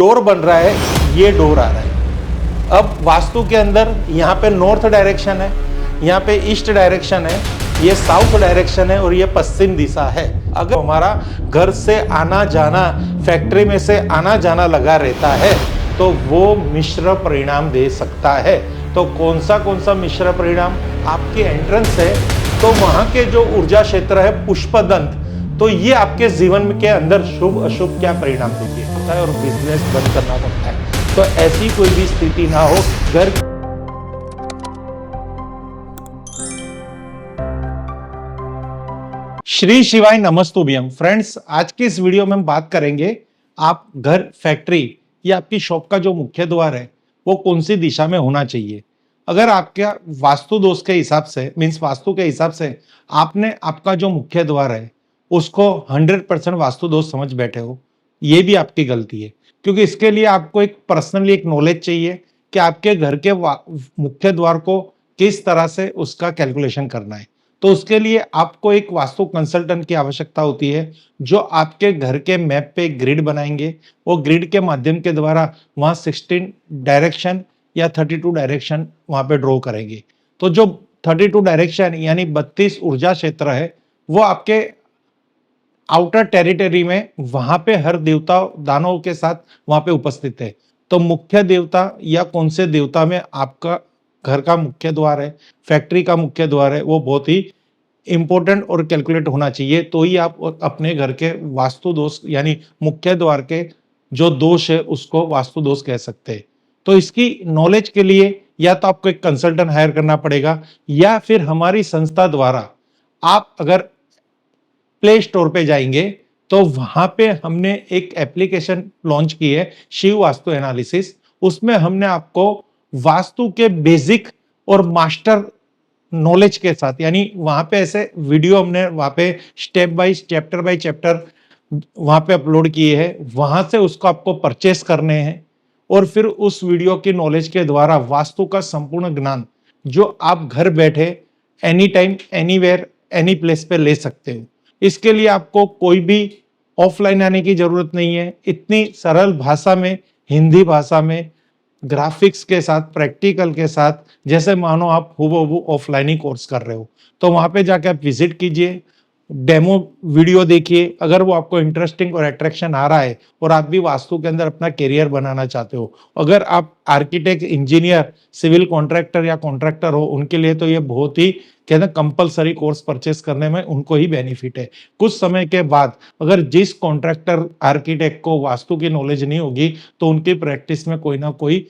Door बन रहा है, ये डोर आ रहा है। अब वास्तु के अंदर यहाँ पे नॉर्थ डायरेक्शन है, यहाँ पे ईस्ट डायरेक्शन है, ये साउथ डायरेक्शन है और ये पश्चिम दिशा है। अगर हमारा घर से आना जाना, फैक्ट्री में से आना जाना लगा रहता है तो वो मिश्र परिणाम दे सकता है। तो कौन सा मिश्र परिणाम? आपकी एंट्रेंस है तो वहां के जो ऊर्जा क्षेत्र है पुष्पदंत, तो ये आपके जीवन के अंदर शुभ अशुभ क्या परिणाम देती है और बिजनेस बंद करना पड़ता है। तो ऐसी कोई भी स्थिति ना हो। घर श्री शिवाय नमस्तुभ्यम। फ्रेंड्स, आज की इस वीडियो में हम बात करेंगे आप घर, फैक्ट्री या आपकी शॉप का जो मुख्य द्वार है वो कौन सी दिशा में होना चाहिए। अगर आपका वास्तु दोष के हिसाब से, मीन्स वास्तु के हिसाब से आपने आपका जो मुख्य द्वार है उसको 100% वास्तु दोष समझ बैठे हो, ये भी आपकी गलती है। क्योंकि इसके लिए आपको एक पर्सनली एक नॉलेज चाहिए कि आपके घर के मुख्य द्वार को किस तरह से उसका कैलकुलेशन करना है। तो उसके लिए आपको एक वास्तु कंसल्टेंट की आवश्यकता होती है जो आपके घर के मैप पे ग्रिड बनाएंगे। वो ग्रिड के माध्यम के द्वारा वहाँ 16 डायरेक्शन या 32 डायरेक्शन वहाँ पे ड्रॉ करेंगे। तो जो 32 डायरेक्शन यानी 32 ऊर्जा क्षेत्र है वो आपके आउटर टेरिटरी में वहां पे हर देवता दानव के साथ वहां पे उपस्थित है। तो मुख्य देवता या कौन से देवता में आपका घर का मुख्य द्वार है, फैक्ट्री का मुख्य द्वार है, वो बहुत ही इंपॉर्टेंट और कैलकुलेट होना चाहिए। तो ही आप अपने घर के वास्तु दोष यानी मुख्य द्वार के जो दोष है उसको वास्तु दोष कह सकते हैं। तो इसकी नॉलेज के लिए या तो आपको एक कंसल्टेंट हायर करना पड़ेगा या फिर हमारी संस्था द्वारा आप अगर प्ले स्टोर पे जाएंगे तो वहां पे हमने एक एप्लीकेशन लॉन्च की है, शिव वास्तु एनालिसिस। उसमें हमने आपको वास्तु के बेसिक और मास्टर नॉलेज के साथ, यानी वहां पे ऐसे वीडियो हमने वहां पे step by chapter by chapter वहां पे अपलोड किए हैं। वहां से उसको आपको परचेस करने हैं और फिर उस वीडियो की नॉलेज के द्वारा वास्तु का संपूर्ण ज्ञान जो आप घर बैठे any time anywhere any place पे ले सकते हो। इसके लिए आपको कोई भी ऑफलाइन आने की जरूरत नहीं है। इतनी सरल भाषा में, हिंदी भाषा में, ग्राफिक्स के साथ, प्रैक्टिकल के साथ, जैसे मानो आप हूबहू ऑफलाइन ही कोर्स कर रहे हो। तो वहां पे जाके आप विजिट कीजिए, डेमो वीडियो देखिए। अगर वो आपको इंटरेस्टिंग और अट्रैक्शन आ रहा है और आप भी वास्तु के अंदर अपना करियर बनाना चाहते हो, अगर आप आर्किटेक्ट, इंजीनियर, सिविल कॉन्ट्रैक्टर या कॉन्ट्रैक्टर हो, उनके लिए तो ये बहुत ही कहते हैं कंपलसरी कोर्स परचेस करने में उनको ही बेनिफिट है। कुछ समय के बाद अगर जिस कॉन्ट्रैक्टर, आर्किटेक्ट को वास्तु की नॉलेज नहीं होगी तो उनकी प्रैक्टिस में कोई ना कोई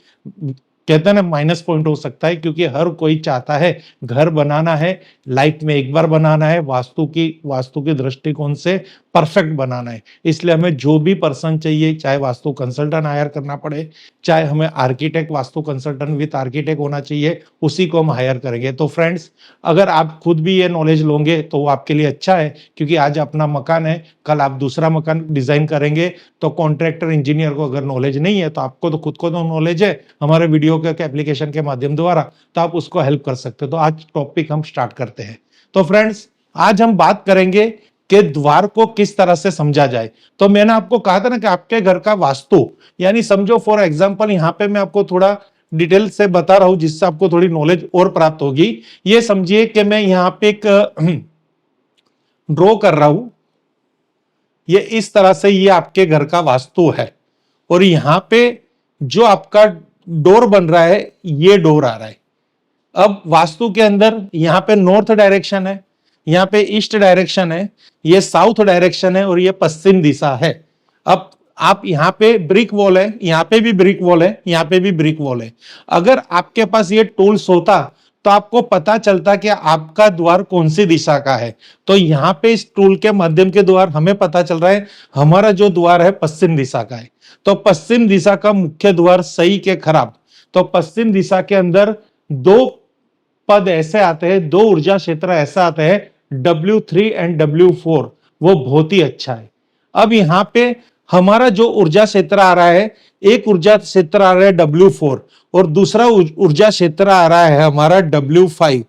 कहते हैं ना माइनस पॉइंट हो सकता है। क्योंकि हर कोई चाहता है घर बनाना है, लाइफ में एक बार बनाना है, वास्तु की दृष्टिकोण से परफेक्ट बनाना है। इसलिए हमें जो भी पर्सन चाहिए, चाहे वास्तु कंसल्टेंट हायर करना पड़े, चाहे हमें architect, vastu consultant with architect होना चाहिए, उसी को हम हायर करेंगे। तो फ्रेंड्स, अगर आप खुद भी ये नॉलेज लोगे तो वो आपके लिए अच्छा है। क्योंकि आज अपना मकान है, कल आप दूसरा मकान डिजाइन करेंगे। तो कॉन्ट्रैक्टर, इंजीनियर को अगर नॉलेज नहीं है तो आपको तो खुद को तो नॉलेज है हमारे वीडियो के एप्लीकेशन के माध्यम द्वारा, तो आप उसको हेल्प कर सकते हो। तो आज टॉपिक हम स्टार्ट करते हैं। तो फ्रेंड्स, आज हम बात करेंगे कि द्वार को किस तरह से समझा जाए। तो मैंने आपको कहा था ना कि आपके घर का वास्तु, यानी समझो फॉर एग्जांपल, यहाँ पे मैं आपको थोड़ा डिटेल से बता रहा हूं जिससे आपको थोड़ी नॉलेज और प्राप्त होगी। ये समझिए कि मैं यहाँ पे एक ड्रॉ कर रहा हूं। ये इस तरह से ये आपके घर का वास्तु है और यहाँ पे जो आपका डोर बन रहा है, ये डोर आ रहा है। अब वास्तु के अंदर यहाँ पे नॉर्थ डायरेक्शन है, यहाँ पे ईस्ट डायरेक्शन है, ये साउथ डायरेक्शन है और ये पश्चिम दिशा है। अब आप यहाँ पे ब्रिक वॉल है, यहाँ पे भी ब्रिक वॉल है, यहाँ पे भी ब्रिक वॉल है। अगर आपके पास ये टूल्स होता तो आपको पता चलता कि आपका द्वार कौन सी दिशा का है। तो यहाँ पे इस टूल के माध्यम के द्वार हमें पता चल रहा है हमारा जो द्वार है पश्चिम दिशा का है। तो पश्चिम दिशा का मुख्य द्वार सही के खराब। तो पश्चिम दिशा के अंदर दो पद ऐसे आते हैं, दो ऊर्जा क्षेत्र ऐसा आता है, W3 एंड W4, वो बहुत ही अच्छा है। अब यहाँ पे हमारा जो ऊर्जा क्षेत्र आ रहा है, एक ऊर्जा क्षेत्र आ रहा है W4 और दूसरा ऊर्जा क्षेत्र आ रहा है हमारा W5।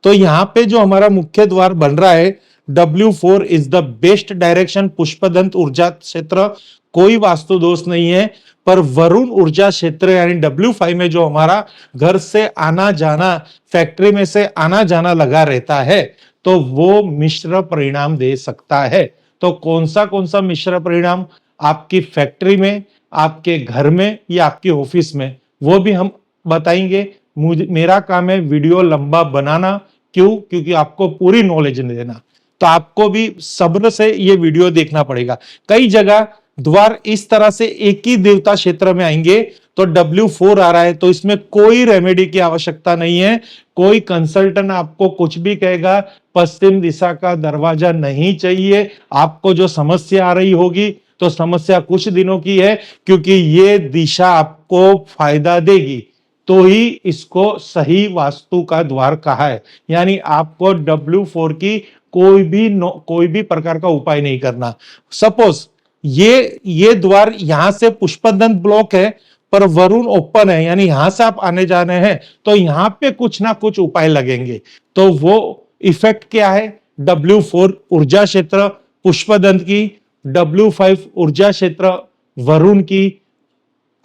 तो यहाँ पे जो हमारा मुख्य द्वार बन रहा है W4 is the best direction, Pushpadant ऊर्जा क्षेत्र, कोई वास्तु दोष नहीं है। पर वरुण ऊर्जा क्षेत्र यानी W5 में जो हमारा घर से आना जाना, फैक्ट्री में से आना जाना लगा रहता है, तो वो मिश्र परिणाम दे सकता है। तो कौन सा मिश्र परिणाम आपकी फैक्ट्री में, आपके घर में या आपके ऑफिस में, वो भी हम बताएंगे। मेरा काम है वीडियो लंबा बनाना, क्यों? क्योंकि आपको पूरी नॉलेज देना, तो आपको भी सब्र से ये वीडियो देखना पड़ेगा। कई जगह द्वार इस तरह से एक ही देवता क्षेत्र में आएंगे, तो W4 आ रहा है, तो इसमें कोई रेमेडी की आवश्यकता नहीं है। कोई कंसल्टेंट आपको कुछ भी कहेगा, पश्चिम दिशा का दरवाजा नहीं चाहिए। आपको जो समस्या आ रही होगी, तो समस्या कुछ दिनों की है, क्योंकि ये दिशा आपको फायदा देगी, तो ही इसको सही वास्तु का द्वार कहा है। यानी आपको W4 की कोई भी प्रकार का उपाय नहीं करना। सपोज ये द्वार यहां से पुष्पदंत ब्लॉक है, पर वरुण ओपन है, यानी यहां से आप आने जाने हैं, तो यहां पे कुछ ना कुछ उपाय लगेंगे। तो वो इफेक्ट क्या है? W4 ऊर्जा क्षेत्र पुष्पदंत की, W5 ऊर्जा क्षेत्र वरुण की।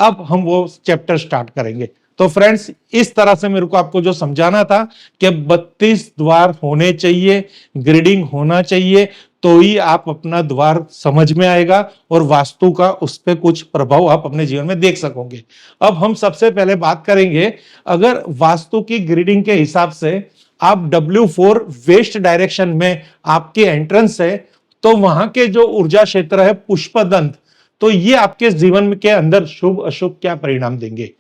अब हम वो चैप्टर स्टार्ट करेंगे। तो फ्रेंड्स, इस तरह से मेरे को आपको जो समझाना था कि 32 द्वार होने चाहिए, ग्रिडिंग होना चाहिए, तो ही आप अपना द्वार समझ में आएगा और वास्तु का उस पर कुछ प्रभाव आप अपने जीवन में देख सकोगे। अब हम सबसे पहले बात करेंगे, अगर वास्तु की ग्रिडिंग के हिसाब से आप W4 वेस्ट डायरेक्शन में आपके एंट्रेंस है, तो वहां के जो ऊर्जा क्षेत्र है पुष्पदंत, तो ये आपके जीवन के अंदर शुभ अशुभ क्या परिणाम देंगे?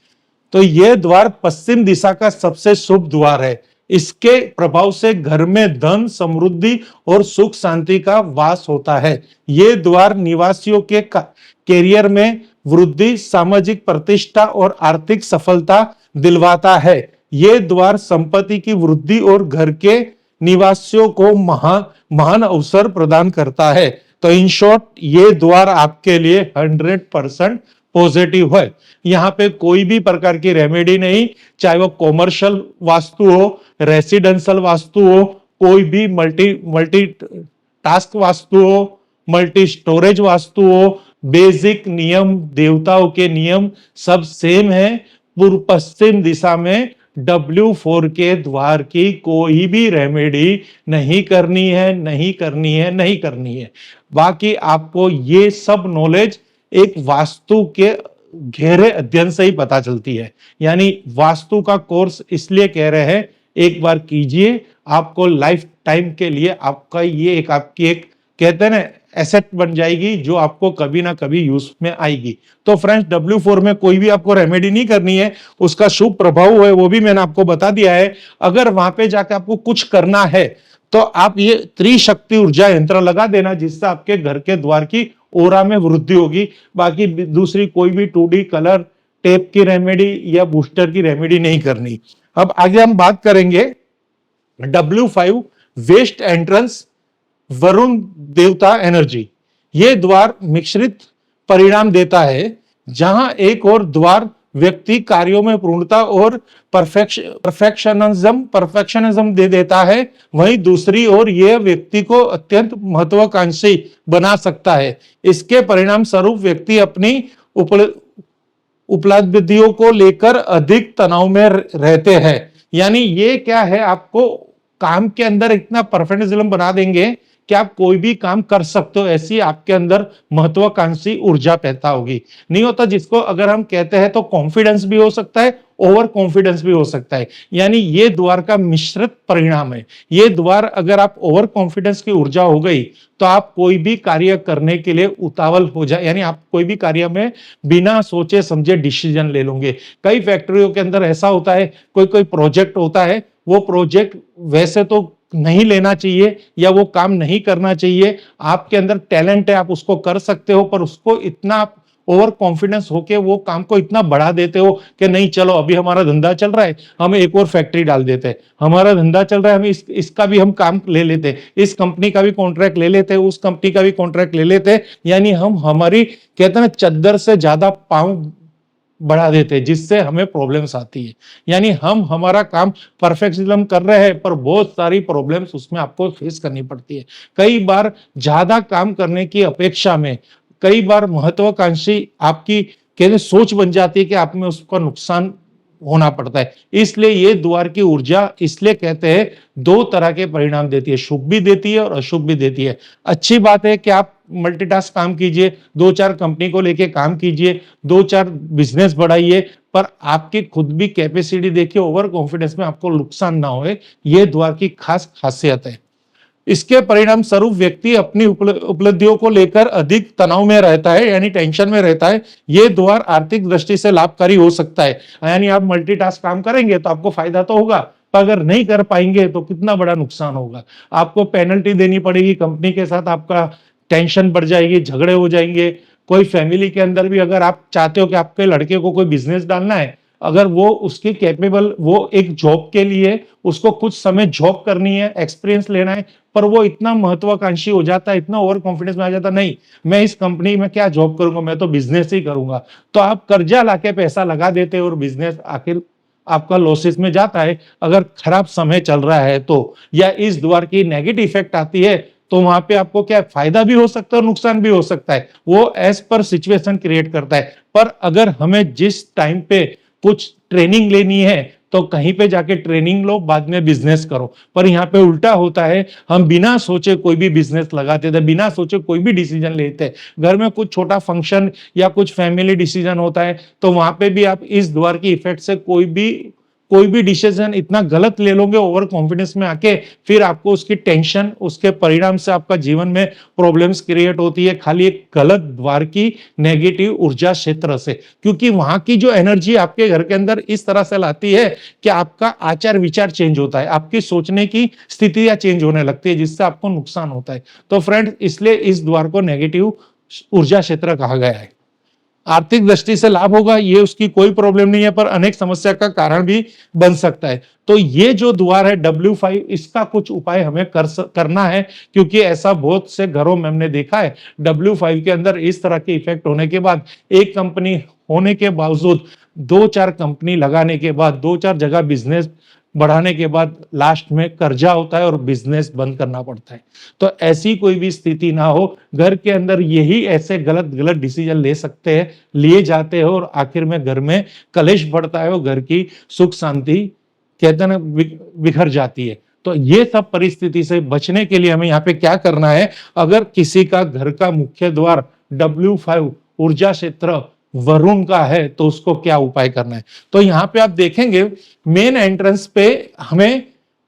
तो यह द्वार पश्चिम दिशा का सबसे शुभ द्वार है। इसके प्रभाव से घर में धन, समृद्धि और सुख शांति का वास होता है। यह द्वार निवासियों के कैरियर में वृद्धि, सामाजिक प्रतिष्ठा और आर्थिक सफलता दिलवाता है। यह द्वार संपत्ति की वृद्धि और घर के निवासियों को महान अवसर प्रदान करता है। तो इन शॉर्ट, ये द्वार आपके लिए 100% पॉजिटिव है। यहाँ पे कोई भी प्रकार की रेमेडी नहीं, चाहे वो कॉमर्शियल वास्तु हो, रेसिडेंशियल वास्तु हो, कोई भी मल्टी टास्क वास्तु हो, मल्टी स्टोरेज वास्तु हो, बेसिक नियम, देवताओं के नियम सब सेम है। पूर्व पश्चिम दिशा में W4 के द्वार की कोई भी रेमेडी नहीं करनी है, नहीं करनी है, नहीं करनी है। बाकी आपको ये सब नॉलेज एक वास्तु के गहरे अध्ययन से ही पता चलती है। यानी वास्तु का कोर्स इसलिए कह रहे हैं, एक बार कीजिए, आपको लाइफ टाइम के लिए आपका ये आपकी एक कहते हैं ना एसेट बन जाएगी, जो आपको कभी ना कभी यूज में आएगी। तो फ्रेंड्स, W4 में कोई भी आपको रेमेडी नहीं करनी है, उसका शुभ प्रभाव है वो भी मैंने आपको बता दिया है। अगर वहां पे जाकर आपको कुछ करना है, तो आप ये त्रिशक्ति ऊर्जा यंत्र लगा देना, जिससे आपके घर के द्वार की ओरा में वृद्धि होगी। बाकी दूसरी कोई भी 2D कलर टेप की रेमेडी या बूस्टर की रेमेडी नहीं करनी। अब आगे हम बात करेंगे W5 वेस्ट एंट्रेंस वरुण देवता एनर्जी। यह द्वार मिश्रित परिणाम देता है, जहां एक और द्वार व्यक्ति कार्यों में पूर्णता और परफेक्शनिज्म दे देता है, वहीं दूसरी ओर यह व्यक्ति को अत्यंत महत्वाकांक्षी बना सकता है। इसके परिणाम स्वरूप व्यक्ति अपनी उपलब्धियों को लेकर अधिक तनाव में रहते हैं। यानी ये क्या है, आपको काम के अंदर इतना परफेक्शनिज्म बना देंगे कि आप कोई भी काम कर सकते हो, ऐसी आपके अंदर महत्वाकांक्षी ऊर्जा पैदा होगी। नहीं होता जिसको अगर हम कहते हैं तो कॉन्फिडेंस भी हो सकता है, ओवर कॉन्फिडेंस भी हो सकता है। यानी ये द्वार का मिश्रित परिणाम है। ये द्वार अगर आप ओवर कॉन्फिडेंस की ऊर्जा हो गई, तो आप कोई भी कार्य करने के लिए उतावल हो जाए, यानी आप कोई भी कार्य में बिना सोचे समझे डिसीजन ले लोगे। कई फैक्ट्रियों के अंदर ऐसा होता है, कोई प्रोजेक्ट होता है, वो प्रोजेक्ट वैसे तो नहीं लेना चाहिए या वो काम नहीं करना चाहिए। आपके अंदर टैलेंट है, आप उसको कर सकते हो, पर उसको इतना ओवर कॉन्फिडेंस होके वो काम को इतना बढ़ा देते हो कि नहीं, चलो अभी हमारा धंधा चल रहा है, हम एक और फैक्ट्री डाल देते हैं, हमारा धंधा चल रहा है, हम इसका भी हम काम ले लेते हैं, इस कंपनी का भी कॉन्ट्रैक्ट ले लेते हैं, उस कंपनी का भी कॉन्ट्रैक्ट ले लेते हैं। यानी हम हमारी कहते हैं चद्दर से ज्यादा पांव बढ़ा देते हैं, जिससे हमें प्रॉब्लम्स आती है। यानी हम हमारा काम परफेक्शनिज्म कर रहे हैं, पर बहुत सारी प्रॉब्लम्स उसमें आपको फेस करनी पड़ती है। कई बार ज्यादा काम करने की अपेक्षा में कई बार महत्वाकांक्षी आपकी कहते सोच बन जाती है कि आप में उसका नुकसान होना पड़ता है। इसलिए ये द्वार की ऊर्जा इसलिए कहते हैं दो तरह के परिणाम देती है, शुभ भी देती है और अशुभ भी देती है। अच्छी बात है कि आप मल्टीटास्क काम कीजिए, दो चार कंपनी को लेके काम कीजिए, दो चार बिजनेस बढ़ाइए, पर आपकी खुद भी कैपेसिटी देखिए, ओवर कॉन्फिडेंस में आपको नुकसान ना होए, ये द्वार की खास खासियत है। इसके परिणाम स्वरूप व्यक्ति अपनी उपलब्धियों को लेकर अधिक तनाव में रहता है, यानी टेंशन में रहता है। ये द्वार आर्थिक दृष्टि से लाभकारी हो सकता है, यानी आप मल्टीटास्क काम करेंगे तो आपको फायदा तो होगा, पर अगर नहीं कर पाएंगे तो कितना बड़ा नुकसान होगा। आपको पेनल्टी देनी पड़ेगी, कंपनी के साथ आपका टेंशन बढ़ जाएगी, झगड़े हो जाएंगे। कोई फैमिली के अंदर भी अगर आप चाहते हो कि आपके लड़के को कोई बिजनेस डालना है, अगर वो उसकी कैपेबल, वो एक जॉब के लिए उसको कुछ समय जॉब करनी है, एक्सपीरियंस लेना है, पर वो इतना महत्वाकांक्षी हो जाता है, इतना ओवर कॉन्फिडेंस में आ जाता, नहीं मैं इस कंपनी में क्या जॉब करूंगा, मैं तो बिजनेस ही करूंगा, तो आप कर्जा लाके पैसा लगा देते हो और बिजनेस आखिर आपका लॉसेस में जाता है। अगर खराब समय चल रहा है तो, या इस द्वार की नेगेटिव इफेक्ट आती है, तो वहां पे आपको क्या फायदा भी हो सकता है और नुकसान भी हो सकता है, वो एज पर सिचुएशन क्रिएट करता है। पर अगर हमें जिस टाइम पे कुछ ट्रेनिंग लेनी है तो कहीं पे जाके ट्रेनिंग लो, बाद में बिजनेस करो। पर यहाँ पे उल्टा होता है, हम बिना सोचे कोई भी बिजनेस लगाते थे, बिना सोचे कोई भी डिसीजन लेते हैं। घर में कुछ छोटा फंक्शन या कुछ फैमिली डिसीजन होता है, तो वहां पे भी आप इस द्वार की इफेक्ट से कोई भी डिसीजन इतना गलत ले लोगे ओवर कॉन्फिडेंस में आके, फिर आपको उसकी टेंशन, उसके परिणाम से आपका जीवन में प्रॉब्लम्स क्रिएट होती है, खाली एक गलत द्वार की नेगेटिव ऊर्जा क्षेत्र से। क्योंकि वहां की जो एनर्जी आपके घर के अंदर इस तरह से लाती है कि आपका आचार विचार चेंज होता है, आपकी सोचने की स्थितियां चेंज होने लगती है, जिससे आपको नुकसान होता है। तो फ्रेंड्स, इसलिए इस द्वार को नेगेटिव ऊर्जा क्षेत्र कहा गया है। आर्थिक दृष्टि से लाभ होगा, ये उसकी कोई प्रॉब्लम नहीं है, पर अनेक समस्या का कारण भी बन सकता है। तो ये जो द्वार है W5, इसका कुछ उपाय हमें करना है, क्योंकि ऐसा बहुत से घरों में हमने देखा है, W5 के अंदर इस तरह के इफेक्ट होने के बाद, एक कंपनी होने के बावजूद, दो चार कंपनी लगाने के बाद, दो चार जगह बिजनेस बढ़ाने के बाद लास्ट में कर्जा होता है और बिजनेस बंद करना पड़ता है। तो ऐसी कोई भी स्थिति ना हो, घर के अंदर यही ऐसे गलत गलत डिसीजन ले सकते हैं, लिए जाते हो, और आखिर में घर में कलेश बढ़ता है और घर की सुख शांति कहते हैं ना बिखर जाती है। तो ये सब परिस्थिति से बचने के लिए हमें यहाँ पे क्या करना है, अगर किसी का घर का मुख्य द्वार W5 ऊर्जा क्षेत्र वरुण का है, तो उसको क्या उपाय करना है। तो यहाँ पे आप देखेंगे मेन एंट्रेंस पे हमें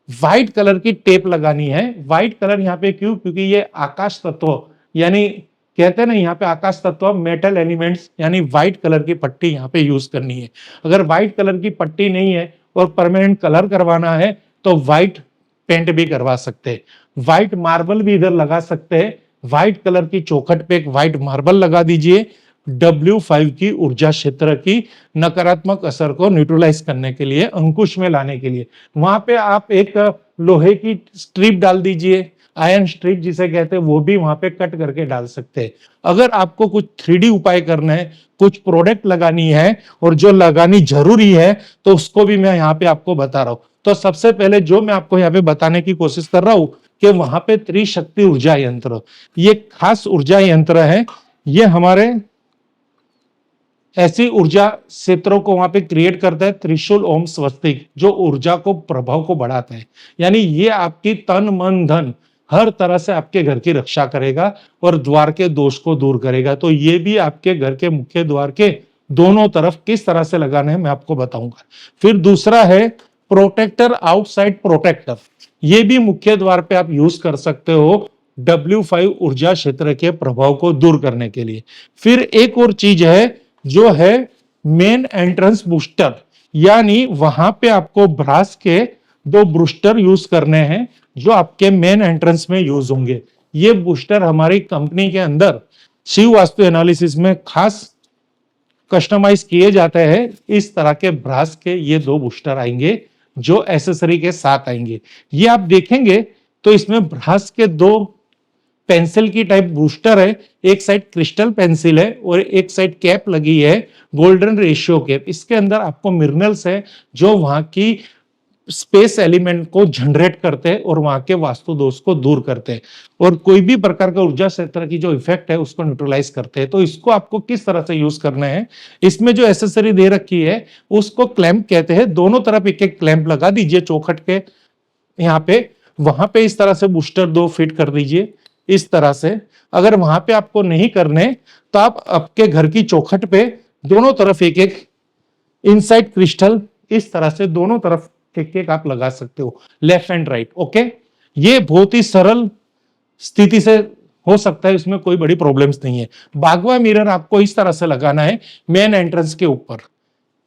व्हाइट कलर की टेप लगानी है। व्हाइट कलर यहाँ पे क्यों, क्योंकि ये आकाश तत्व, यानी कहते हैं ना यहाँ पे आकाश तत्व मेटल एलिमेंट्स, यानी व्हाइट कलर की पट्टी यहाँ पे यूज करनी है। अगर व्हाइट कलर की पट्टी नहीं है और परमानेंट कलर करवाना है, तो व्हाइट पेंट भी करवा सकते हैं, व्हाइट मार्बल भी इधर लगा सकते हैं। व्हाइट कलर की चौखट पे एक व्हाइट मार्बल लगा दीजिए, W5 की ऊर्जा क्षेत्र की नकारात्मक असर को न्यूट्रलाइज करने के लिए, अंकुश में लाने के लिए। वहां पे आप एक लोहे की स्ट्रिप डाल दीजिए, आयरन स्ट्रिप जिसे कहते हैं, वो भी वहां पे कट करके डाल सकते हैं। अगर आपको कुछ 3D उपाय करना है, कुछ प्रोडक्ट लगानी है और जो लगानी जरूरी है, तो उसको भी मैं यहाँ पे आपको बता रहा हूँ। तो सबसे पहले जो मैं आपको यहाँ पे बताने की कोशिश कर रहा हूँ कि वहां पे त्रिशक्ति ऊर्जा यंत्र, ये खास ऊर्जा यंत्र है। ये हमारे ऐसी ऊर्जा क्षेत्रों को वहां पे क्रिएट करता है, त्रिशूल ओम स्वस्तिक, जो ऊर्जा को प्रभाव को बढ़ाता है। यानी ये आपकी तन मन धन हर तरह से आपके घर की रक्षा करेगा और द्वार के दोष को दूर करेगा। तो ये भी आपके घर के मुख्य द्वार के दोनों तरफ किस तरह से लगाना है मैं आपको बताऊंगा। फिर दूसरा है प्रोटेक्टर, आउटसाइड प्रोटेक्टर। ये भी मुख्य द्वार पे आप यूज कर सकते हो W5 ऊर्जा क्षेत्र के प्रभाव को दूर करने के लिए। फिर एक और चीज है जो है मेन एंट्रेंस बूस्टर, यानी वहां पे आपको ब्रास के दो बूस्टर यूज करने हैं जो आपके मेन एंट्रेंस में यूज होंगे। ये बूस्टर हमारी कंपनी के अंदर शिव वास्तु एनालिसिस में खास कस्टमाइज किए जाते हैं। इस तरह के ब्रास के ये दो बूस्टर आएंगे जो एसेसरी के साथ आएंगे। ये आप देखेंगे तो इसमें ब्रास के दो पेंसिल की टाइप बूस्टर है, एक साइड क्रिस्टल पेंसिल है और एक साइड कैप लगी है गोल्डन रेशियो कैप। इसके अंदर आपको मिनरल्स है जो वहां की स्पेस एलिमेंट को जनरेट करते हैं और वहां के वास्तु दोष को दूर करते हैं और कोई भी प्रकार का ऊर्जा क्षेत्र की जो इफेक्ट है उसको न्यूट्रलाइज करते हैं। तो इसको आपको किस तरह से यूज करना है, इसमें जो एसेसरी दे रखी है उसको क्लैंप कहते हैं। दोनों तरफ एक एक क्लैंप लगा दीजिए चौखट के यहाँ पे, वहां पे इस तरह से बूस्टर 2 फिट कर दीजिए इस तरह से। अगर वहां पे आपको नहीं करने तो आप आपके घर की चौखट पे दोनों तरफ एक एक इनसाइड क्रिस्टल इस तरह से दोनों तरफ एक एक आप लगा सकते हो, लेफ्ट एंड राइट। ओके, ये बहुत ही सरल स्थिति से हो सकता है, इसमें कोई बड़ी प्रॉब्लम्स नहीं है। बागवा मिरर आपको इस तरह से लगाना है मेन एंट्रेंस के ऊपर,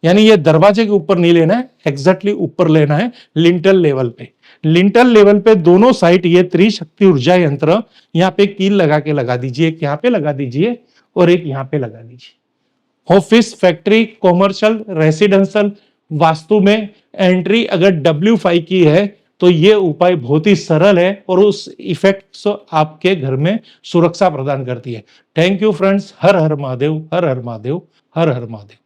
यानी ये दरवाजे के ऊपर नहीं लेना है, एग्जैक्टली ऊपर लेना है लिंटल लेवल पे। लिंटल लेवल पे दोनों साइड ये त्रिशक्ति ऊर्जा यंत्र यहाँ पे कील लगा के लगा दीजिए, एक यहाँ पे लगा दीजिए और एक यहाँ पे लगा दीजिए। Office, factory, commercial, residential vastu में एंट्री अगर W5 की है तो ये उपाय बहुत ही सरल है और उस इफेक्ट आपके घर में सुरक्षा प्रदान करती है। Thank you friends, her her Mahadev, her her Mahadev, her her Mahadev.